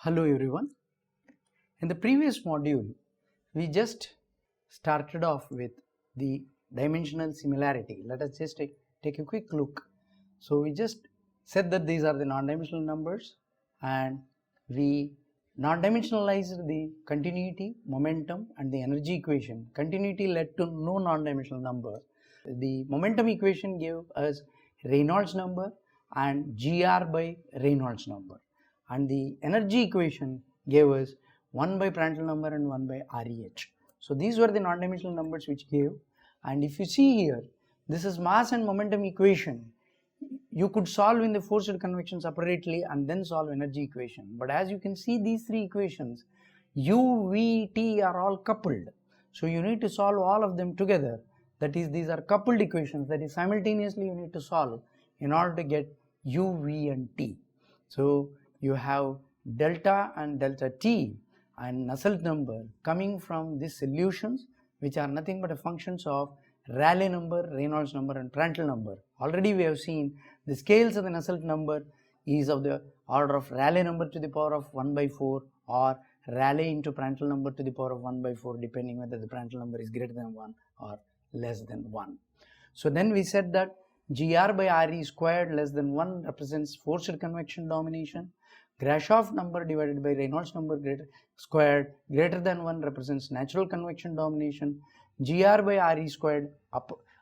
Hello everyone. In the previous module, we just started off with the dimensional similarity. Let us just take a quick look. So we just said that these are the non-dimensional numbers and we non-dimensionalized the continuity, momentum and the energy equation. Continuity led to no non-dimensional number. The momentum equation gave us Reynolds number and GR by Reynolds number. And the energy equation gave us 1 by Prandtl number and 1 by REH. So these were the non-dimensional numbers which gave, and if you see here, this is mass and momentum equation. You could solve in the forced convection separately and then solve energy equation. But as you can see, these three equations, U, V, T are all coupled. So you need to solve all of them together. That is, these are coupled equations. That is, simultaneously you need to solve in order to get U, V and T. So you have delta and delta T and Nusselt number coming from these solutions, which are nothing but a functions of Rayleigh number, Reynolds number and Prandtl number. Already we have seen the scales of the Nusselt number is of the order of Rayleigh number to the power of 1 by 4 or Rayleigh into Prandtl number to the power of 1 by 4, depending whether the Prandtl number is greater than 1 or less than 1. So then we said that GR by RE squared less than 1 represents forced convection domination. Grashof number divided by Reynolds number squared greater than 1 represents natural convection domination. GR by RE squared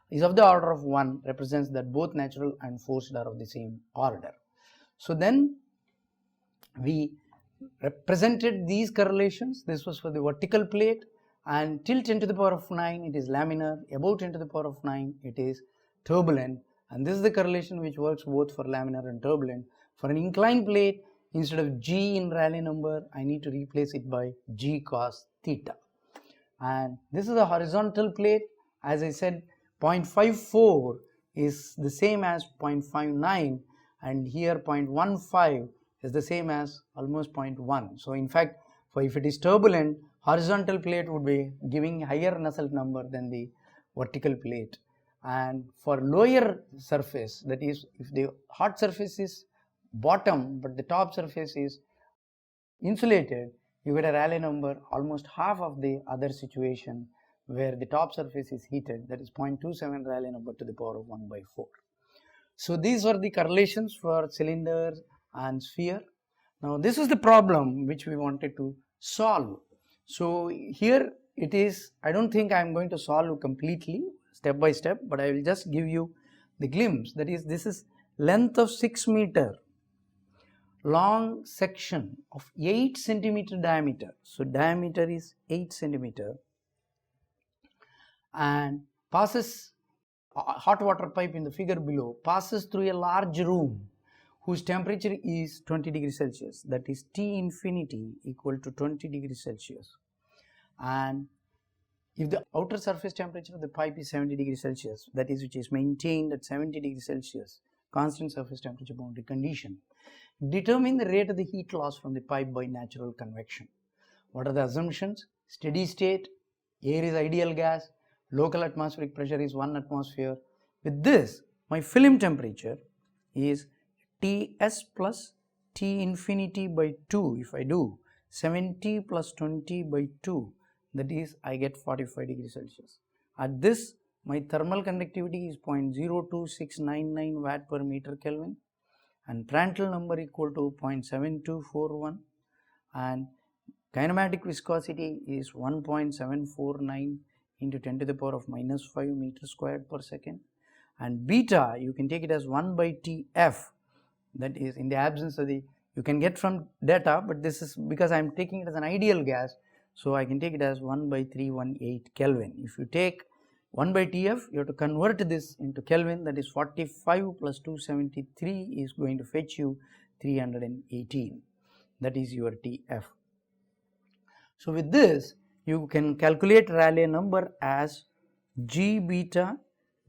is of the order of 1 represents that both natural and forced are of the same order. So then we represented these correlations. This was for the vertical plate, and till 10 to the power of 9 it is laminar, above 10 to the power of 9 it is turbulent, and this is the correlation which works both for laminar and turbulent. For an inclined plate, instead of G in Rayleigh number, I need to replace it by G cos theta. And this is a horizontal plate. As I said, 0.54 is the same as 0.59, and here 0.15 is the same as almost 0.1. So in fact, if it is turbulent, horizontal plate would be giving higher Nusselt number than the vertical plate. And for lower surface, that is, if the hot surface is bottom but the top surface is insulated, you get a Rayleigh number almost half of the other situation where the top surface is heated, that is 0.27 Rayleigh number to the power of 1 by 4. So these were the correlations for cylinder and sphere. Now this is the problem which we wanted to solve. So here it is, I don't think I am going to solve completely step by step, but I will just give you the glimpse. That is, this is length of 6 meter, long section of 8 centimeter diameter. So diameter is 8 centimeter and passes, hot water pipe in the figure below passes through a large room whose temperature is 20 degrees Celsius. That is T infinity equal to 20 degrees Celsius. And if the outer surface temperature of the pipe is 70 degrees Celsius, that is, which is maintained at 70 degrees Celsius, constant surface temperature boundary condition, determine the rate of the heat loss from the pipe by natural convection. What are the assumptions? Steady state, air is ideal gas, local atmospheric pressure is 1 atmosphere. With this, my film temperature is Ts plus T infinity by 2. If I do 70 plus 20 by 2, that is, I get 45 degrees Celsius. At this, my thermal conductivity is 0.02699 watt per meter Kelvin, and Prandtl number equal to 0.7241, and kinematic viscosity is 1.749 into 10 to the power of minus 5 meter squared per second, and beta you can take it as 1 by Tf, that is, in the absence of the, you can get from data, but this is because I am taking it as an ideal gas, so I can take it as 1 by 318 Kelvin. If you take 1 by Tf, you have to convert this into Kelvin, that is 45 plus 273 is going to fetch you 318, that is your Tf. So with this, you can calculate Rayleigh number as G beta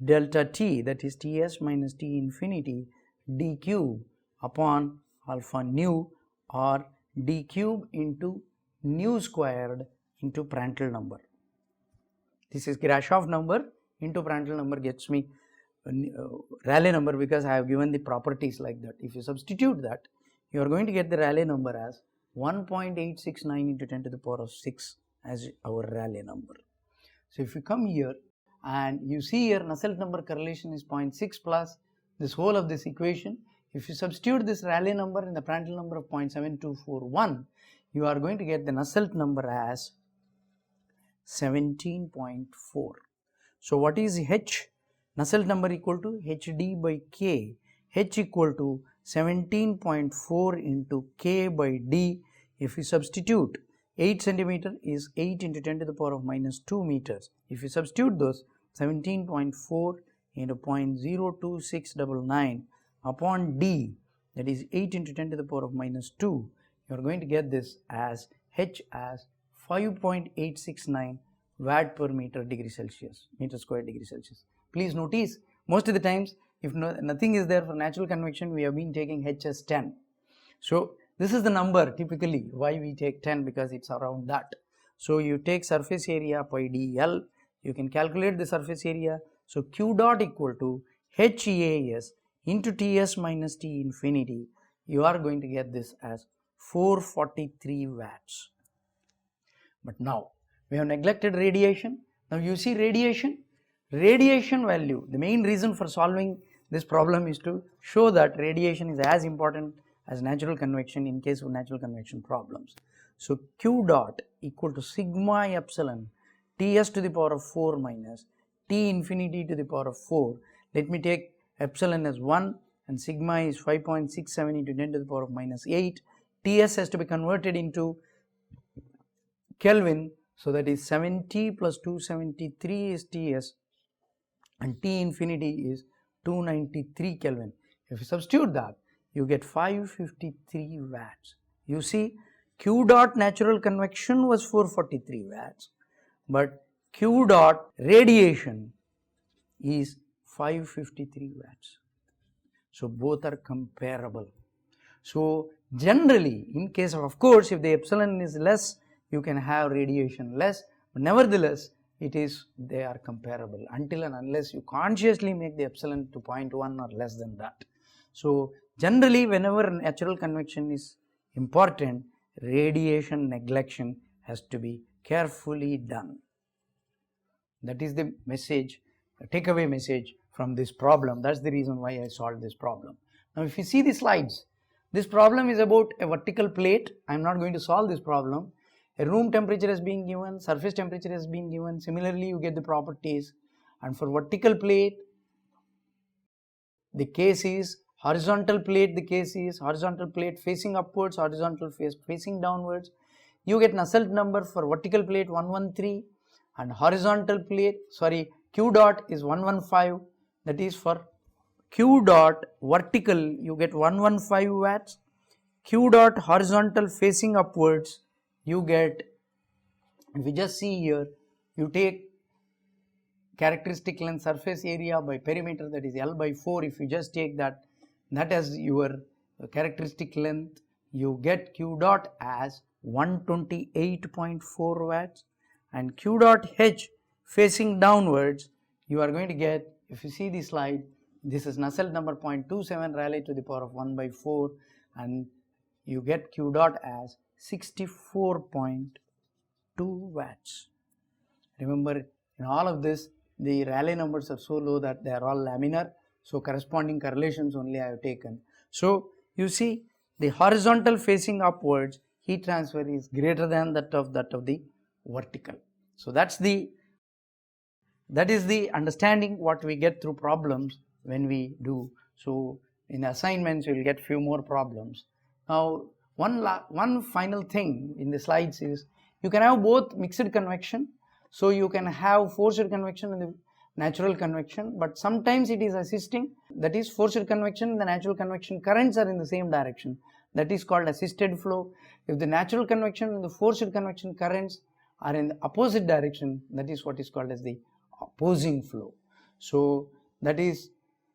delta T, that is Ts minus T infinity d cube upon alpha nu, or d cube into nu squared into Prandtl number. This is Grashof number into Prandtl number gets me Rayleigh number, because I have given the properties like that. If you substitute that, you are going to get the Rayleigh number as 1.869 into 10 to the power of 6 as our Rayleigh number. So if you come here and you see here Nusselt number correlation is 0.6 plus this whole of this equation. If you substitute this Rayleigh number in the Prandtl number of 0.7241, you are going to get the Nusselt number as 17.4. So what is H? Nusselt number equal to HD by K. H equal to 17.4 into K by D. If you substitute 8 centimeter is 8 into 10 to the power of minus 2 meters. If you substitute those 17.4 into 0.02699 upon D, that is 8 into 10 to the power of minus 2, you are going to get this as H as 5.869 watt per meter square degree Celsius. Please notice, most of the times if nothing is there for natural convection, we have been taking H as 10. So this is the number typically why we take 10, because it's around that. So you take surface area pi dl, you can calculate the surface area. So Q dot equal to HAS into Ts minus T infinity. You are going to get this as 443 watts. But now we have neglected radiation. Now you see radiation value. The main reason for solving this problem is to show that radiation is as important as natural convection in case of natural convection problems. So Q dot equal to sigma epsilon Ts to the power of 4 minus T infinity to the power of 4. Let me take epsilon as 1 and sigma is 5.67 into 10 to the power of minus 8. Ts has to be converted into Kelvin, so that is 70 plus 273 is Ts and T infinity is 293 Kelvin. If you substitute that, you get 553 watts. You see, Q dot natural convection was 443 watts, but Q dot radiation is 553 watts. So both are comparable. So generally, in case of course, if the epsilon is less, you can have radiation less, but nevertheless, they are comparable until and unless you consciously make the epsilon to 0.1 or less than that. So generally, whenever natural convection is important, radiation neglection has to be carefully done. That is the message, the takeaway message from this problem. That's the reason why I solved this problem. Now if you see the slides, this problem is about a vertical plate. I am not going to solve this problem. A room temperature has been given, surface temperature has been given. Similarly, you get the properties. And for vertical plate, the case is horizontal plate. The case is horizontal plate facing upwards, horizontal facing downwards. You get Nusselt number for vertical plate 113 and horizontal plate, Q dot is 115. That is for Q dot vertical, you get 115 watts. Q dot horizontal facing upwards, you get, if you just see here, you take characteristic length surface area by perimeter, that is L by 4. If you just take that as your characteristic length, you get Q dot as 128.4 watts, and Q dot H facing downwards, you are going to get, if you see the slide, this is Nusselt number 0.27 Rayleigh to the power of 1 by 4, and you get Q dot as 64.2 watts. Remember, in all of this, the Rayleigh numbers are so low that they are all laminar, so corresponding correlations only I have taken. So you see, the horizontal facing upwards heat transfer is greater than that of the vertical. So that is the understanding what we get through problems when we do. So in assignments you will get few more problems. Now one final thing in the slides is, you can have both mixed convection. So you can have forced convection and the natural convection, but sometimes it is assisting, that is forced convection and the natural convection currents are in the same direction. That is called assisted flow. If the natural convection and the forced convection currents are in the opposite direction, that is what is called as the opposing flow. So that is,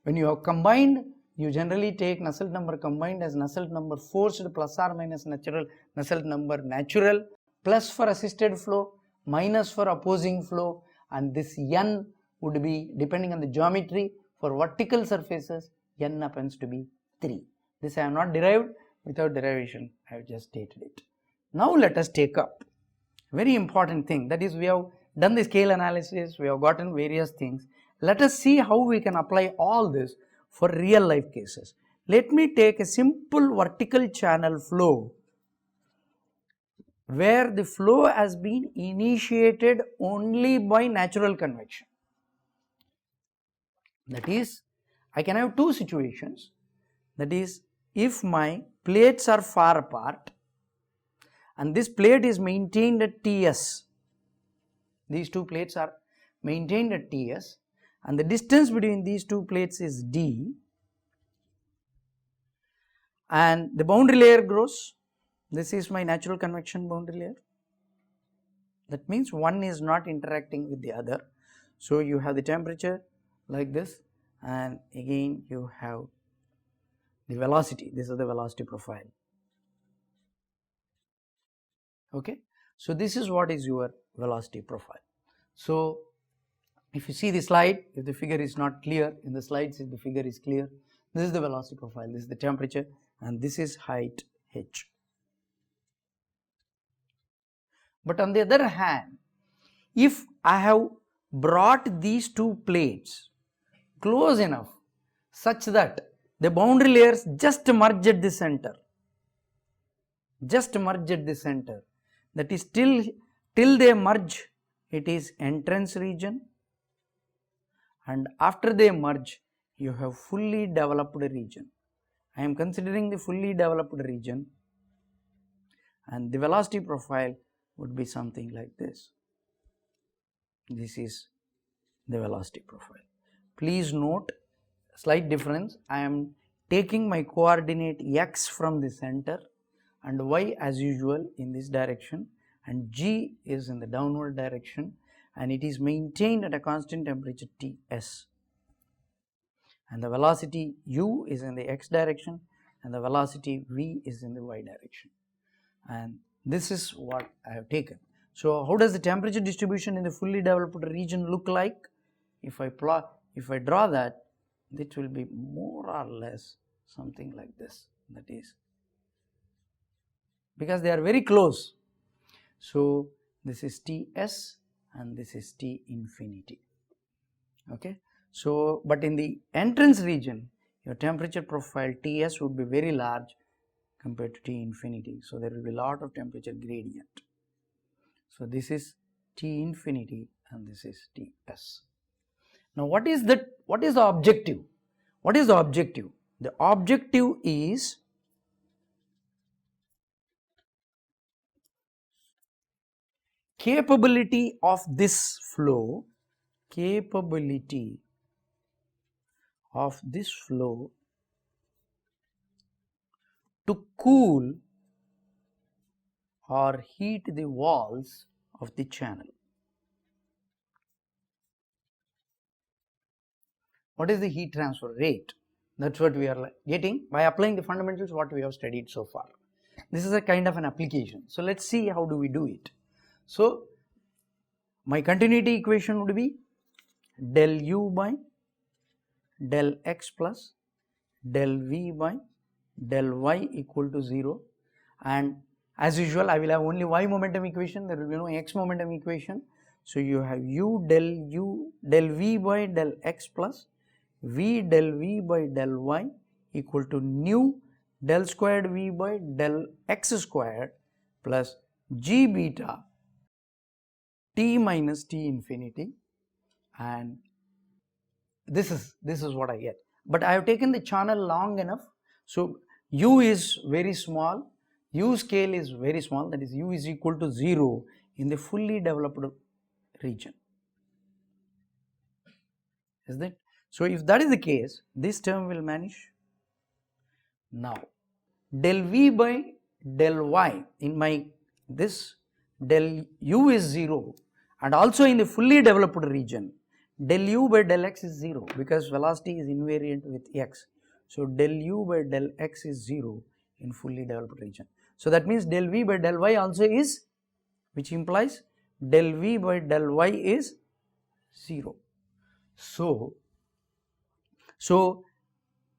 when you have combined, you generally take Nusselt number combined as Nusselt number forced plus or minus Nusselt number natural, plus for assisted flow, minus for opposing flow, and this n would be, depending on the geometry, for vertical surfaces, n happens to be 3. This I have not derived, without derivation I have just stated it. Now let us take up very important thing, that is, we have done the scale analysis, we have gotten various things. Let us see how we can apply all this for real life cases. Let me take a simple vertical channel flow where the flow has been initiated only by natural convection. That is, I can have two situations. That is, if my plates are far apart and this plate is maintained at Ts, these two plates are maintained at Ts and the distance between these two plates is d, and the boundary layer grows. This is my natural convection boundary layer. That means one is not interacting with the other. So you have the temperature like this, and again you have the velocity. This is the velocity profile. Okay, so this is what is your velocity profile. So if you see the slide, if the figure is not clear, in the slides if the figure is clear, this is the velocity profile, this is the temperature, and this is height h. But on the other hand, if I have brought these two plates close enough such that the boundary layers just merge at the center, that is till they merge it is entrance region, and after they merge you have fully developed region. I am considering the fully developed region, and the velocity profile would be something like this. This is the velocity profile. Please note slight difference. I am taking my coordinate x from the center and y as usual in this direction, and g is in the downward direction, and it is maintained at a constant temperature Ts, and the velocity u is in the x direction and the velocity v is in the y direction, and this is what I have taken. So how does the temperature distribution in the fully developed region look like? If I draw that, it will be more or less something like this, that is, because they are very close. So this is Ts and this is T infinity. Okay. So but in the entrance region, your temperature profile Ts would be very large compared to T infinity. So there will be a lot of temperature gradient. So this is T infinity and this is Ts. Now what is the objective? What is the objective? The objective is capability of this flow, to cool or heat the walls of the channel. What is the heat transfer rate? That's what we are getting by applying the fundamentals what we have studied so far. This is a kind of an application. So let's see how do we do it. So my continuity equation would be del u by del x plus del v by del y equal to 0, and as usual I will have only y momentum equation, there will be no x momentum equation. So you have u del v by del x plus v del v by del y equal to nu del squared v by del x squared plus g beta t minus T infinity, and this is what I get. But I have taken the channel long enough, so u is very small, u scale is very small, that is u is equal to 0 in the fully developed region. Is that? So if that is the case, this term will vanish. Now del v by del y, in my this del u is 0, and also in the fully developed region del u by del x is 0 because velocity is invariant with x. So del u by del x is 0 in fully developed region. So that means del v by del y also is, which implies del v by del y is 0. So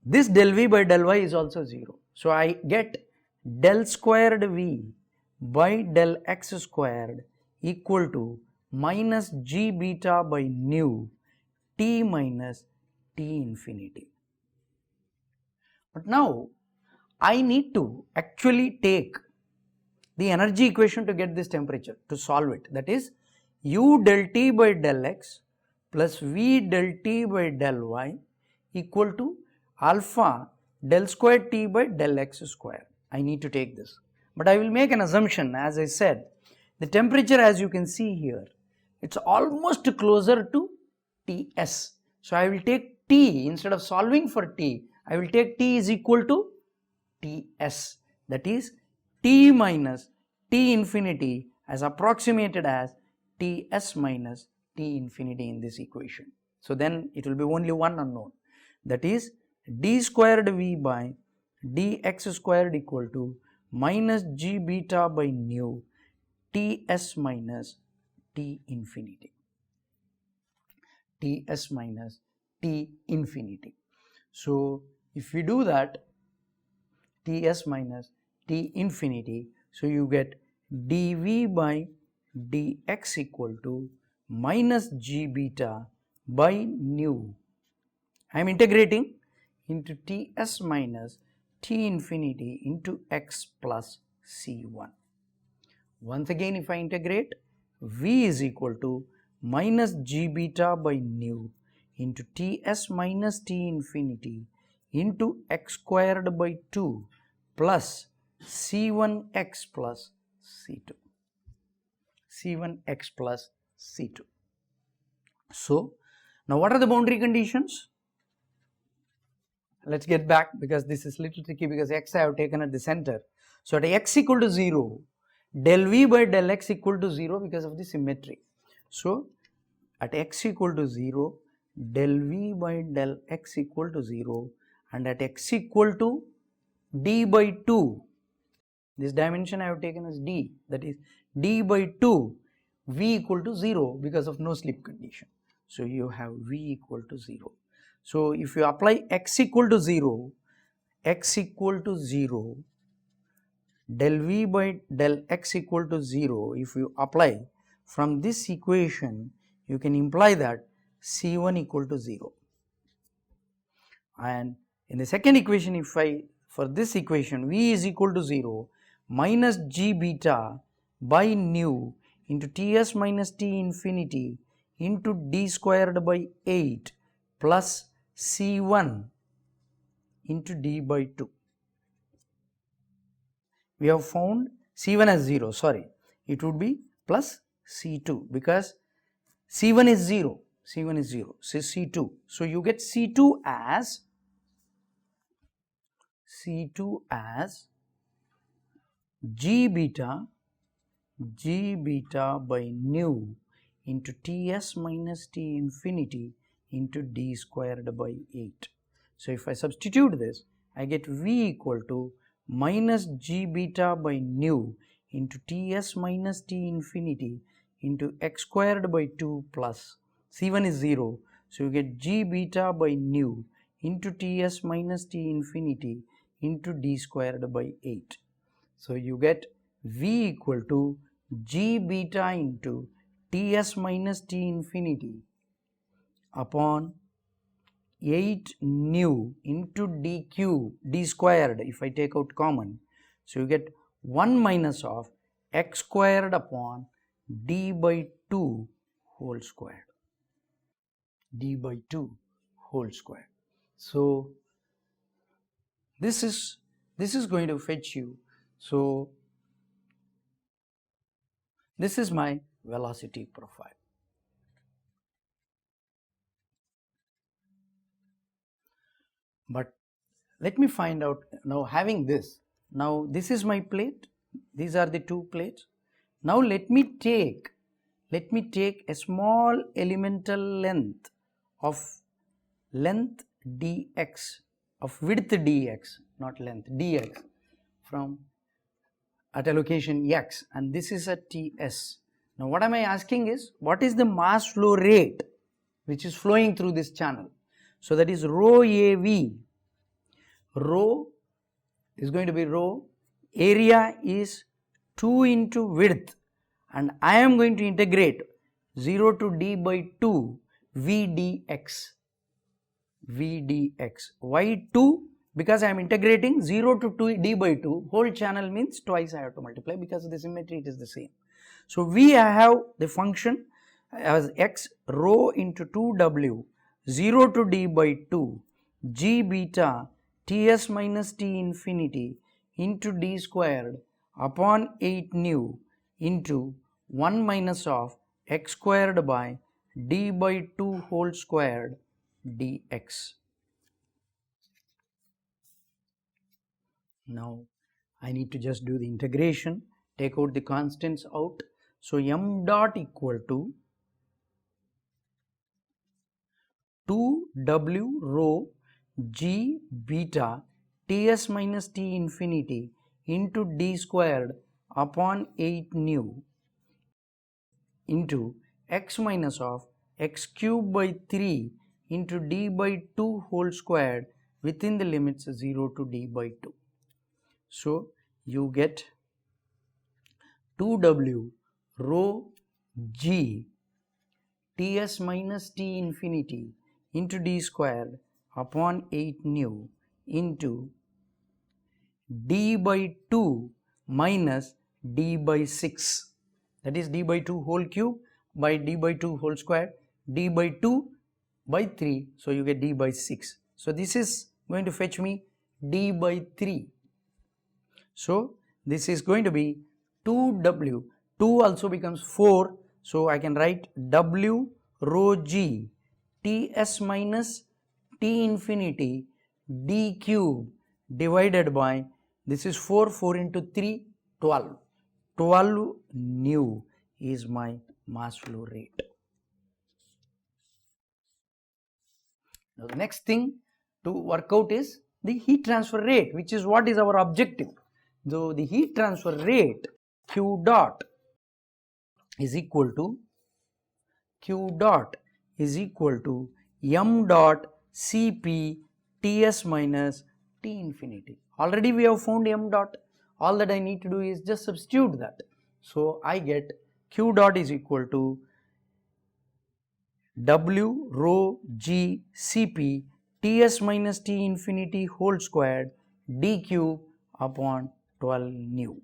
this del v by del y is also 0. So I get del squared v by del x squared equal to minus g beta by nu T minus T infinity. But now I need to actually take the energy equation to get this temperature, to solve it. That is U del T by del x plus V del T by del y equal to alpha del square T by del x square. I need to take this. But I will make an assumption, as I said, the temperature, as you can see here, it's almost closer to Ts. So I will take T, instead of solving for T, I will take T is equal to Ts, that is T minus T infinity as approximated as Ts minus T infinity in this equation. So then it will be only one unknown, that is d squared V by dx squared equal to minus g beta by nu Ts minus T infinity. Ts minus T infinity. So if we do that, Ts minus T infinity, so you get dV by dx equal to minus g beta by nu. I am integrating into Ts minus T infinity into x plus C1. Once again, if I integrate, V is equal to minus g beta by nu into Ts minus T infinity into x squared by 2 plus C1x plus C2. C1x plus C2. So, now what are the boundary conditions? Let's get back, because this is little tricky, because x I have taken at the center. So at x equal to 0, del V by del x equal to 0 because of the symmetry. So at x equal to 0, del V by del x equal to 0, and at x equal to d by 2, this dimension I have taken as d, that is d by 2, V equal to 0 because of no slip condition. So you have V equal to 0. So if you apply x equal to 0, del V by del x equal to 0, if you apply from this equation, you can imply that C1 equal to 0. And in the second equation, if I, for this equation, V is equal to 0 minus g beta by nu into Ts minus T infinity into d squared by 8 plus C1 into d by 2. We have found C1 as 0, sorry, it would be plus C2 because C1 is 0, so C2. So you get C2 as g beta by nu into Ts minus T infinity into d squared by 8. So if I substitute this, I get V equal to minus g beta by nu into Ts minus T infinity into x squared by 2 plus C1 is 0, so you get g beta by nu into Ts minus T infinity into d squared by 8. So you get V equal to g beta into Ts minus T infinity upon 8 nu into d squared if I take out common. So you get 1 minus of x squared upon d by 2 whole squared. D by 2 whole squared. So this is going to fetch you. So this is my velocity profile. But let me find out now, having this, now this is my plate, these are the two plates. Now let me take a small elemental length of dx, of width dx, not length, dx, from at a location x, and this is at Ts. Now what am I asking is, what is the mass flow rate which is flowing through this channel? So that is rho AV. Rho is going to be rho, area is 2 into width, and I am going to integrate 0 to d by 2 v dx. Why 2? Because I am integrating 0 to 2 d by 2, whole channel means twice I have to multiply, because of the symmetry it is the same. So we have the function as x rho into 2w 0 to d by 2 g beta ts minus t infinity into d squared upon 8 nu into 1 minus of x squared by d by 2 whole squared dx. Now I need to just do the integration, take out the constants out. So m dot equal to 2w rho g beta ts minus t infinity into d squared upon 8 nu into x minus of x cube by 3 into d by 2 whole squared within the limits 0 to d by 2. So you get 2w rho g ts minus t infinity into d squared upon 8 nu into d by 2 minus d by 6, that is d by 2 whole cube by d by 2 whole square, d by 2 by 3, so you get d by 6. So this is going to fetch me d by 3. So this is going to be 2w, 2 also becomes 4, so I can write w rho g ts minus t infinity d cube divided by, this is 4, 4 into 3, 12. 12 nu is my mass flow rate. Now the next thing to work out is the heat transfer rate, which is what is our objective. So the heat transfer rate q dot is equal to m dot cp ts minus t infinity. Already we have found m dot. All that I need to do is just substitute that. So I get q dot is equal to w rho g cp ts minus t infinity whole squared d cube upon 12 nu.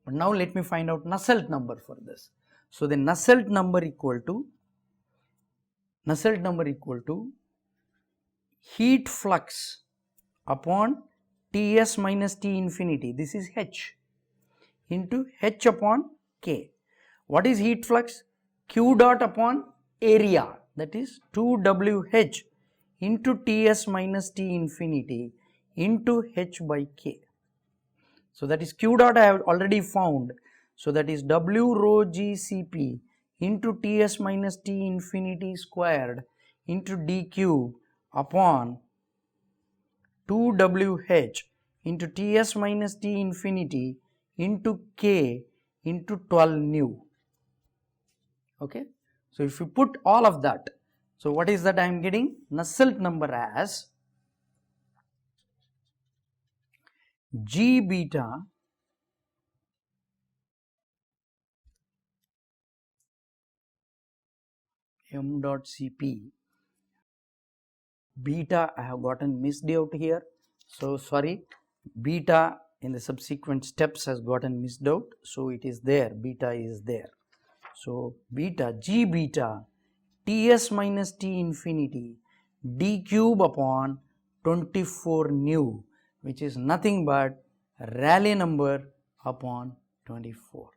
But now let me find out Nusselt number for this. So the Nusselt number equal to heat flux upon Ts minus T infinity, this is H, into H upon K. What is heat flux? Q dot upon area, that is 2WH into Ts minus T infinity into H by K. So that is Q dot I have already found. So that is W rho G Cp into Ts minus T infinity squared into d cube upon 2WH into Ts minus T infinity into K into 12 nu. Okay. So if you put all of that, so what is that I am getting? Nusselt number as G beta m dot Cp. Beta I have gotten missed out here, so sorry, beta in the subsequent steps has gotten missed out, so it is there, beta is there. So beta, G beta Ts minus T infinity d cube upon 24 nu, which is nothing but Rayleigh number upon 24.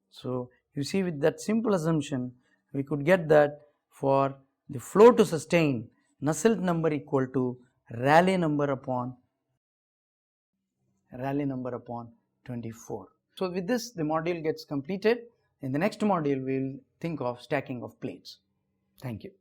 So you see, with that simple assumption we could get that for the flow to sustain, Nusselt number equal to Rayleigh number upon 24. So with this the module gets completed. In the next module we will think of stacking of plates. Thank you.